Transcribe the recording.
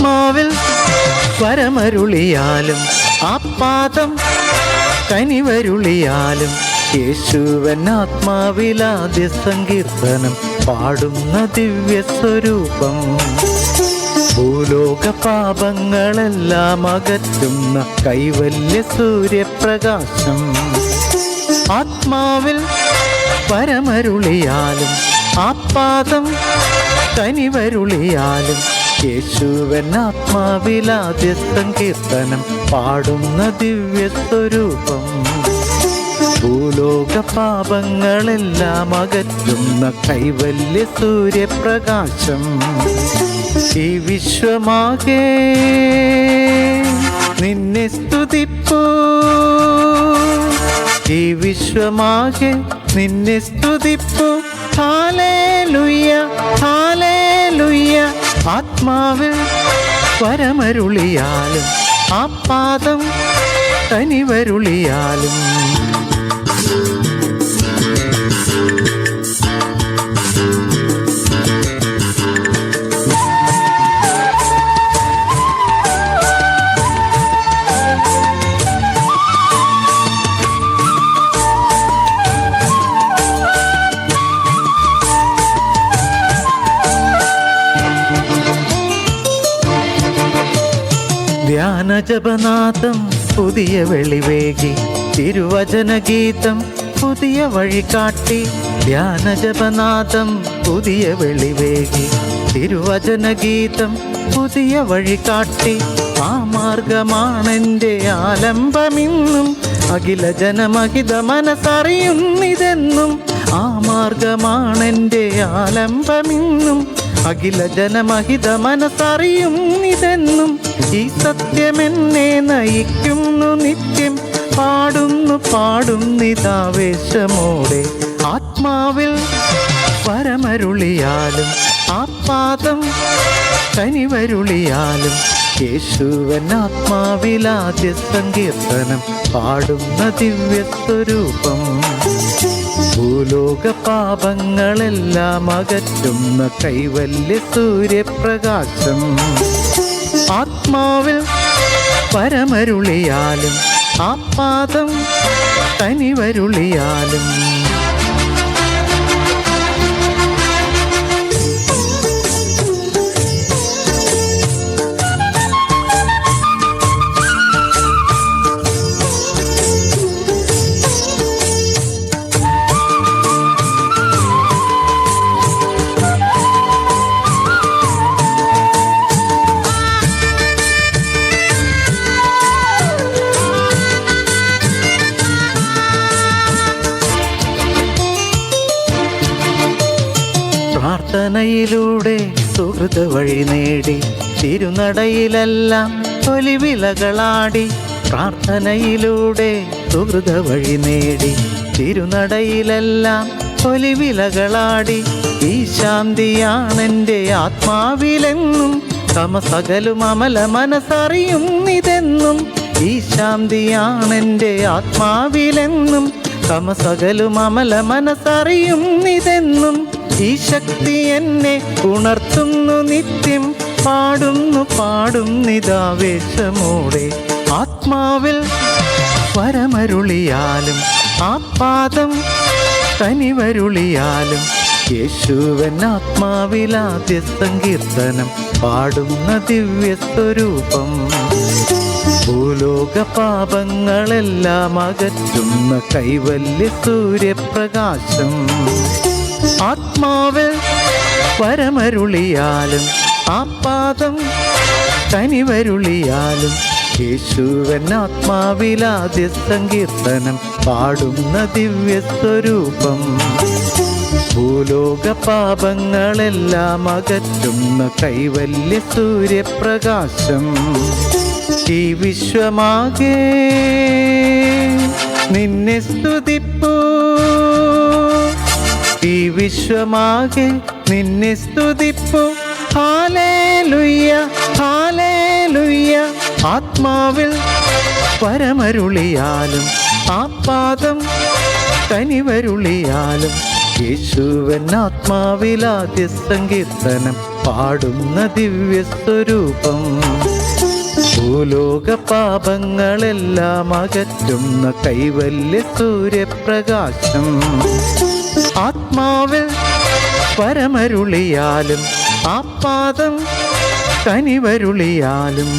ആത്മാവിൽ വരമരുളിയാലും ആപാദം കനിവരുളിയാലും യേശുവൻ ആത്മാവിലാദ്യ സങ്കീർത്തനം പാടുന്ന ദിവ്യസ്വരൂപം. ഭൂലോക പാപങ്ങളെല്ലാം അകറ്റുന്ന കൈവല്യ സൂര്യപ്രകാശം. ആത്മാവിൽ പരമരുളിയാലും ആപാദം കനിവരുളിയാലും യേശുവൻ ആത്മാവിലാദ്യ സങ്കീർത്തനം പാടുന്ന ദിവ്യസ്വരൂപം. ഭൂലോക പാപങ്ങളെല്ലാം അകറ്റുന്ന കൈവല്യ സൂര്യപ്രകാശം. ഈ വിശ്വമാകെ നിന്നെ സ്തുതിപ്പൂ, ഈ വിശ്വമാകെ നിന്നെ സ്തുതിപ്പൂ. Hallelujah hallelujah. ആത്മാവിൽ വരമരുളിയാലും ആപാദം കനിവരുളിയാലും ധ്യാനജപനാഥം പുതിയ വെളിവേകി, തിരുവചനഗീതം പുതിയ വഴി കാട്ടി. ധ്യാനജപനാഥം പുതിയ വെളിവേകി, തിരുവചനഗീതം പുതിയ വഴി കാട്ടി. ആ മാർഗമാണെൻ്റെ ആലംബമിന്നും അഖില ജനമഹിത മനസ്സറിയുന്നിതെന്നും. ആ മാർഗമാണെൻ്റെ ആലംബമിന്നും അഖില ജനമഹിത മനസ്സറിയുന്നിതെന്നും. ഈ സത്യമെന്നെ നയിക്കുന്നു നിത്യം, പാടുന്നു പാടുന്നിതാവേശമോടെ. ആത്മാവിൽ പരമരുളിയാലും ആപാദം കനിവരുളിയാലും യേശുവൻ ആത്മാവിലാദ്യ സങ്കീർത്തനം പാടുന്ന ദിവ്യസ്വരൂപം. ഭൂലോക പാപങ്ങളെല്ലാം അകറ്റുന്ന കൈവല്യ സൂര്യപ്രകാശം. ആത്മാവിൽ പരമരുളിയാലും ആപാദം കനിവരുളിയാലും പ്രാർത്ഥനയിലൂടെ സുഹൃത വഴി നേടി, തിരുനടയിലെല്ലാം ഒലിവിലകളാടി. പ്രാർത്ഥനയിലൂടെ സുഹൃത വഴി നേടി, തിരുനടയിലെല്ലാം ഒലിവിലകളാടി. ഈ ശാന്തിയാണെൻ്റെ ആത്മാവിലെന്നും തമസകലും അമല മനസ്സറിയുന്നിതെന്നും. ഈ ശാന്തിയാണെൻ്റെ ആത്മാവിലെന്നും തമസകലും അമല മനസ്സറിയുന്നിതെന്നും. ഈ ശക്തി എന്നെ ഉണർത്തുന്നു നിത്യം, പാടുന്നു പാടുന്നിതാവേശമോടെ. ആത്മാവിൽ പരമരുളിയാലും ആപാദം കനിവരുളിയാലും യേശുവൻ ആത്മാവിലാദ്യ സങ്കീർത്തനം പാടുന്ന ദിവ്യസ്വരൂപം. ഭൂലോക പാപങ്ങളെല്ലാം അകറ്റുന്ന കൈവല്യ സൂര്യപ്രകാശം. ആത്മാവിൽ പരമരുളിയാലും ആപാദം കനിവരുളിയാലും യേശുവൻ ആത്മാവിലാദ്യ സങ്കീർത്തനം പാടുന്ന ദിവ്യസ്വരൂപം. ഭൂലോക പാപങ്ങളെല്ലാം അകറ്റുന്ന കൈവല്യ സൂര്യപ്രകാശം. ഈ വിശ്വമാകെ നിന്നെ സ്തുതിപ്പൂ, ഈ വിശ്വമാകെ നിന്നെ സ്തുതിപ്പൂ. Hallelujah hallelujah. ആത്മാവിൽ പരമരുളിയാലും ആപാദം കനിവരുളിയാലും യേശുവൻ ആത്മാവിലാദ്യ സങ്കീർത്തനം പാടുന്ന ദിവ്യസ്വരൂപം. ഭൂലോക പാപങ്ങളെല്ലാം അകറ്റുന്ന കൈവല്യ സൂര്യപ്രകാശം. ആത്മാവിൽ പരമരുളിയാലും ആപാദം കനിവരുളിയാലും